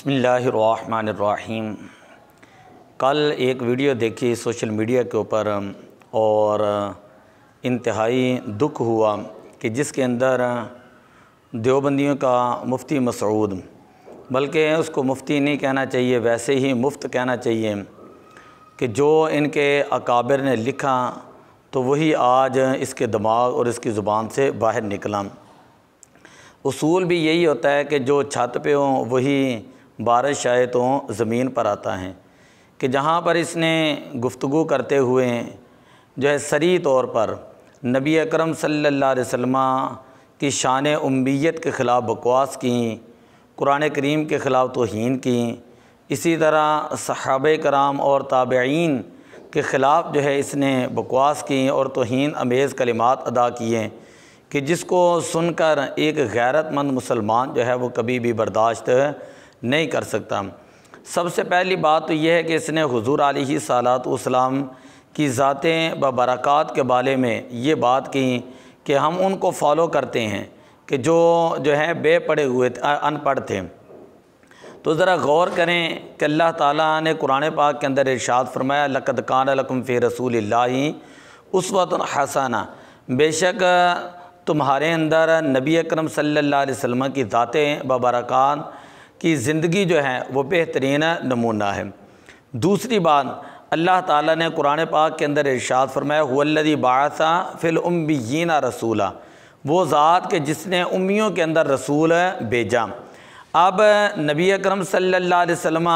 बिस्मिल्लाहिर्रहमानिर्रहीम। कल एक वीडियो देखी सोशल मीडिया के ऊपर और इंतहाई दुख हुआ कि जिसके अंदर देवबंदियों का मुफ्ती मसूद, बल्कि उसको मुफ्ती नहीं कहना चाहिए, वैसे ही मुफ्त कहना चाहिए, कि जो इनके अकाबिर ने लिखा तो वही आज इसके दिमाग और इसकी ज़ुबान से बाहर निकला। उसूल भी यही होता है कि जो छत पे हो वही बारिश आए तो ज़मीन पर आता है, कि जहाँ पर इसने गुफ्तगू करते हुए जो है सरी तौर पर नबी अकरम सल्लल्लाहु अलैहि वसल्लम की शान उम्मियत के ख़िलाफ़ बकवास की, कुरान करीम के ख़िलाफ़ तौहीन की, इसी तरह सहाबे कराम और ताबईन के ख़िलाफ़ जो है इसने बकवास की और तौहीन अमेज़ कलिमात अदा किए कि जिसको सुनकर एक गैरतमंद मुसलमान जो है वो कभी भी बर्दाश्त नहीं कर सकता। सबसे पहली बात तो यह है कि इसने हुज़ूर अलैहिस्सलातु वस्सलाम की ज़ातें व बरक़ात के बारे में ये बात की कि हम उनको फॉलो करते हैं कि जो है बेपढ़े हुए अनपढ़ थे। तो ज़रा गौर करें कि अल्लाह ताला ने कुरान पाक के अंदर इरशाद फरमाया, लक़द कान लकुम फ़ी रसूलिल्लाहि उस्वतुन हसना, बेशक तुम्हारे अंदर नबी अकरम सल्लल्लाहु अलैहि वसल्लम की ज़ातें व बरक़ात की ज़िंदगी जो है वो बेहतरीन नमूना है। दूसरी बात, अल्लाह ताला ने कुरान पाक के अंदर इरशाद फरमाया, हुवल्लज़ी बअसा फ़िल उम्मिय्यीना रसूला, वो ज़ात के जिसने उम्मियों के अंदर रसूल भेजा। अब नबी अकरम सल्लल्लाहु अलैहि वसल्लम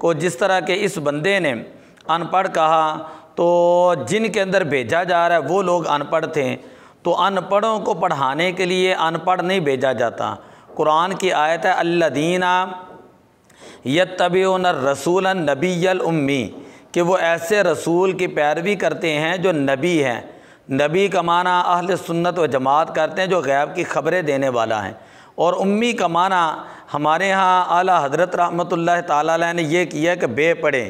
को जिस तरह के इस बंदे ने अनपढ़ कहा, तो जिनके अंदर भेजा जा रहा है वो लोग अनपढ़ थे, तो अनपढ़ों को पढ़ाने के लिए अनपढ़ नहीं भेजा जाता। कुरान की आयत है, अल्लज़ीना यत्तबिऊन रसूलन नबिय्यल उम्मी, कि वो ऐसे रसूल की पैरवी करते हैं जो नबी हैं। नबी का माना अहले सुन्नत व जमात करते हैं, जो गैब की खबरें देने वाला है। और उम्मी का माना हमारे यहाँ आला हज़रत रहमतुल्लाह ताला अलैह ने यह किया कि बेपढ़े,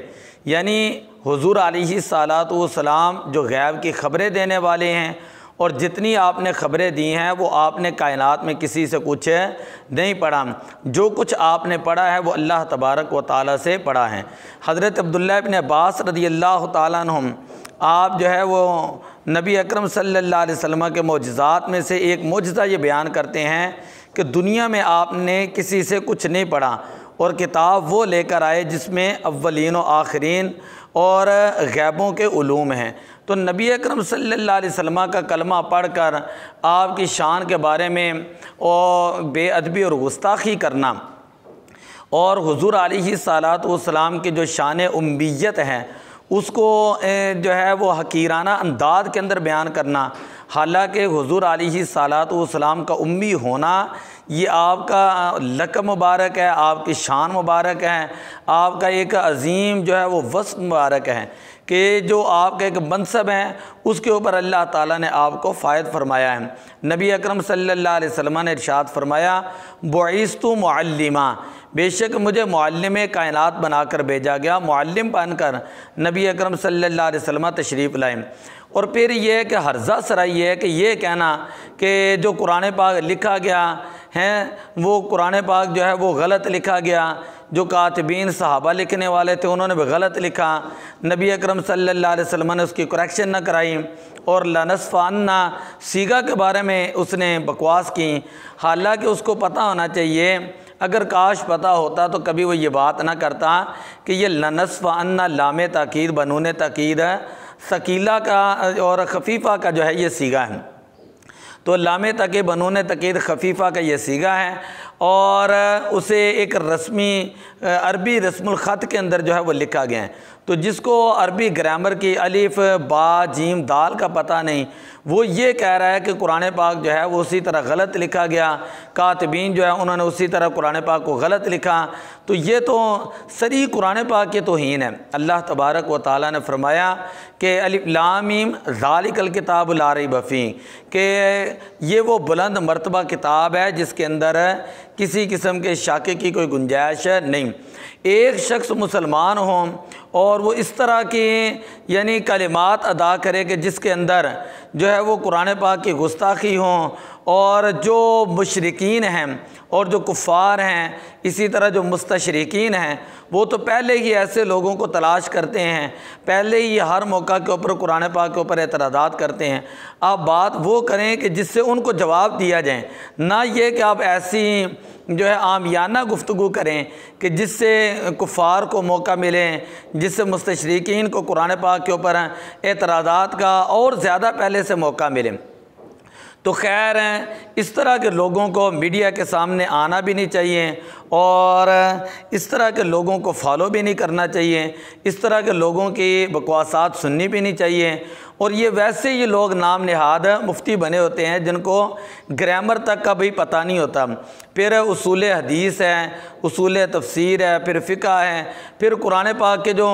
यानी हुज़ूर अलैहिस्सलातु वस्सलाम जो गैब की खबरें देने वाले हैं, और जितनी आपने ख़बरें दी हैं वो आपने कायनात में किसी से कुछ नहीं पढ़ा। जो कुछ आपने पढ़ा है वो अल्लाह तबारक व ताला से पढ़ा है। हज़रत अब्दुल्लाह इब्न अब्बास रज़ियल्लाहु ताला अन्हुम, आप जो है वो नबी अकरम सल्लल्लाहु अलैहि वसल्लम के मोजज़ात में से एक मोजज़ा ये बयान करते हैं कि दुनिया में आपने किसी से कुछ नहीं पढ़ा और किताब वो लेकर आए जिसमें अव्वलीन व आखिरीन और गैबों के उलूम हैं। तो नबी अकरम सल्लल्लाहु अलैहि वसल्लम का कलमा पढ़कर आपकी शान के बारे में और बेअदबी और गुस्ताखी करना और हुज़ूर अलैहिस्सलातु वस्सलाम की जो शान उम्मियत है उसको जो है वो हकीराना अंदाज के अंदर बयान करना, हालांकि हुज़ूर अलैहिस्सलातु वस्सलाम का उम्मी होना ये आपका लक़ब मुबारक है, आपकी शान मुबारक है, आपका एक अज़ीम जो है वो वस्फ़ मुबारक है कि जो आपका एक मनसब है उसके ऊपर अल्लाह ताला ने आपको फ़ायद फरमाया है। नबी अकरम सल्लल्लाहु अलैहि वसल्लम ने इरशाद फरमाया, बुइस्तु मुअल्लिमा, बेशक मुझे मुअल्लिम कायनात बनाकर भेजा गया। मुअल्लिम बनकर नबी अकरम सल्लल्लाहु अलैहि वसल्लम तशरीफ़ लाए। और फिर ये है कि हर्जा सरा ये है कि ये कहना कि जो कुरान पाक लिखा गया है वो कुरान पाक जो है वो गलत लिखा गया, जो कातिबीन सहाबा लिखने वाले थे उन्होंने भी गलत लिखा, नबी अकरम सल्लल्लाहु अलैहि वसल्लम ने उसकी करेक्शन न कराई, और लनस्फ़ान्ना सीगा के बारे में उसने बकवास की। हालांकि उसको पता होना चाहिए, अगर काश पता होता तो कभी वो ये बात ना करता कि ये लनस्फ़ान्ना लाम ताकीद बनून ताकीद सकीला का और खफीफ़ा का जो है ये सीगा है। तो लामे तक बनून तकीद खफीफ़ा का ये सीगा है और उसे एक रस्मी अरबी रस्मुल ख़त के अंदर जो है वो लिखा गया है। तो जिसको अरबी ग्रामर की अलिफ बा जीम दाल का पता नहीं, वो ये कह रहा है कि कुरान पाक जो है वो उसी तरह गलत लिखा गया, कातिबीन जो है उन्होंने उसी तरह कुरान पाक को गलत लिखा। तो ये तो सरी कुरान पाक की तौहीन है। अल्लाह तबारक व ताला ने फरमाया कि अलिफ लाम मीम ज़ालिकल किताब ला रैब फ़ीह, कि ये वो बुलंद मर्तबा किताब है जिसके अंदर किसी किस्म के शाके की कोई गुंजाइश नहीं। एक शख्स मुसलमान हो और वो इस तरह की यानी कलिमात अदा करे कि जिसके अंदर जो है वो कुरान पाक की गुस्ताखी हो और जो मुशरिकीन हैं और जो कुफ़ार हैं, इसी तरह जो मुस्तशरिकीन हैं, वो तो पहले ही ऐसे लोगों को तलाश करते हैं, पहले ही हर मौका के ऊपर कुरान पाक के ऊपर एतराज़ात करते हैं। आप बात वो करें कि जिससे उनको जवाब दिया जाए, ना ये कि आप ऐसी जो है आमियाना गुफ्तगू करें कि जिससे कुफ़ार को मौका मिले, जिससे मुस्तशरिकीन को कुरान पाक के ऊपर एतराज़ात का और ज़्यादा पहले से मौका मिले। तो खैर, इस तरह के लोगों को मीडिया के सामने आना भी नहीं चाहिए और इस तरह के लोगों को फॉलो भी नहीं करना चाहिए, इस तरह के लोगों की बकवासात सुननी भी नहीं चाहिए। और ये वैसे ये लोग नाम निहाद मुफ्ती बने होते हैं जिनको ग्रामर तक का भी पता नहीं होता, फिर उसूल हदीस है, उसूल तफसीर है, फिर फ़िक़्ह है, फिर कुरान पाक के जो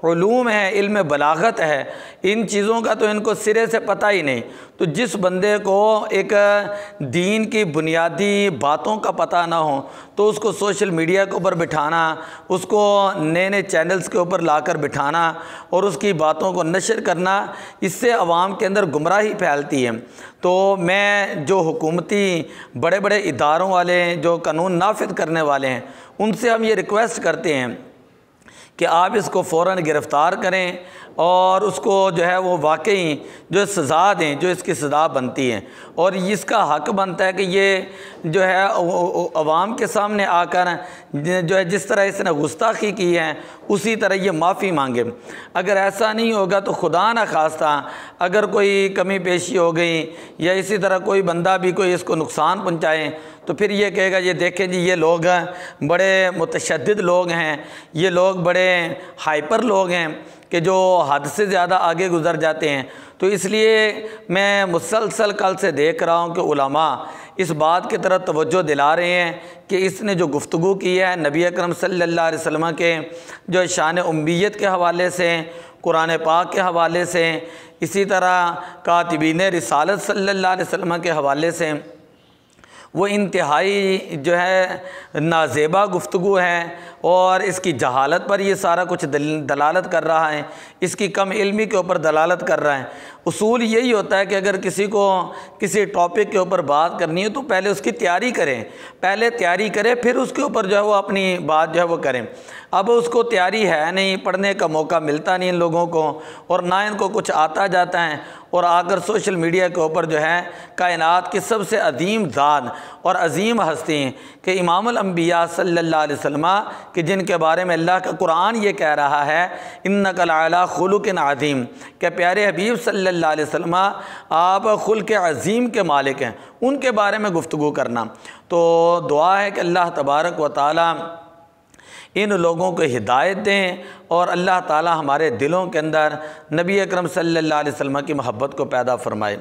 उलूम है, इल्म बलागत है, इन चीज़ों का तो इनको सिरे से पता ही नहीं। तो जिस बंदे को एक दीन की बुनियादी बातों का पता ना हो तो उसको सोशल मीडिया के ऊपर बिठाना, उसको नए नए चैनल्स के ऊपर लाकर बिठाना और उसकी बातों को नशर करना, इससे अवाम के अंदर गुमराही फैलती है। तो मैं जो हुकूमती बड़े बड़े इदारों वाले जो कानून नाफिज करने वाले हैं, उनसे हम ये रिक्वेस्ट करते हैं कि आप इसको फ़ौरन गिरफ़्तार करें और उसको जो है वो वाकई जो सज़ा दें, जो इसकी सज़ा बनती है। और इसका हक़ बनता है कि ये जो है अवाम के सामने आकर जो है जिस तरह इसने गुस्ताखी की है उसी तरह ये माफ़ी मांगे। अगर ऐसा नहीं होगा तो खुदा न खास्ता अगर कोई कमी पेशी हो गई या इसी तरह कोई बंदा भी कोई इसको नुकसान पहुँचाए तो फिर ये कहेगा ये देखें जी, ये लोग बड़े मुतशद्दिद लोग हैं, ये लोग बड़े हाइपर लोग हैं कि जो हद से ज़्यादा आगे गुज़र जाते हैं। तो इसलिए मैं मुसलसल कल से देख रहा हूँ कि उलमा इस बात की तरफ तवज्जो दिला रहे हैं कि इसने जो गुफ्तगू की है नबी अकरम सल्लल्लाहु अलैहि वसल्लम के जो शान उम्मियत के हवाले से, कुरान पाक के हवाले से, इसी तरह कातिबीन रिसालत सल्लल्लाहु अलैहि वसल्लम के हवाले से, वो इंतहाई जो है नाज़ेबा गुफ्तगू है और इसकी जहालत पर ये सारा कुछ दलालत कर रहा है, इसकी कम इल्मी के ऊपर दलालत कर रहा है। उसूल यही होता है कि अगर किसी को किसी टॉपिक के ऊपर बात करनी है तो पहले उसकी तैयारी करें, पहले तैयारी करें, फिर उसके ऊपर जो है वो अपनी बात जो है वो करें। अब उसको तैयारी है नहीं, पढ़ने का मौका मिलता नहीं इन लोगों को और ना इनको कुछ आता जाता है और आकर सोशल मीडिया के ऊपर जो है कायनात की सबसे अजीम ज़ात और अजीम हस्ती कि इमामुल अंबिया सल्लल्लाहु अलैहि वसल्लम कि जिनके बारे में अल्लाह का कुरान ये कह रहा है इन्नका लअला खुलुकिन अज़ीम, कि प्यारे हबीब सल्लल्लाहु अलैहि वसल्लम आप खुल्क़ अज़ीम के मालिक हैं, उनके बारे में गुफ्तगू करना। तो दुआ है कि अल्लाह तबारक व तआला इन लोगों को हिदायत दें और अल्लाह ताला हमारे दिलों के अंदर नबी अकरम सल्लल्लाहु अलैहि वसल्लम की मोहब्बत को पैदा फरमाए।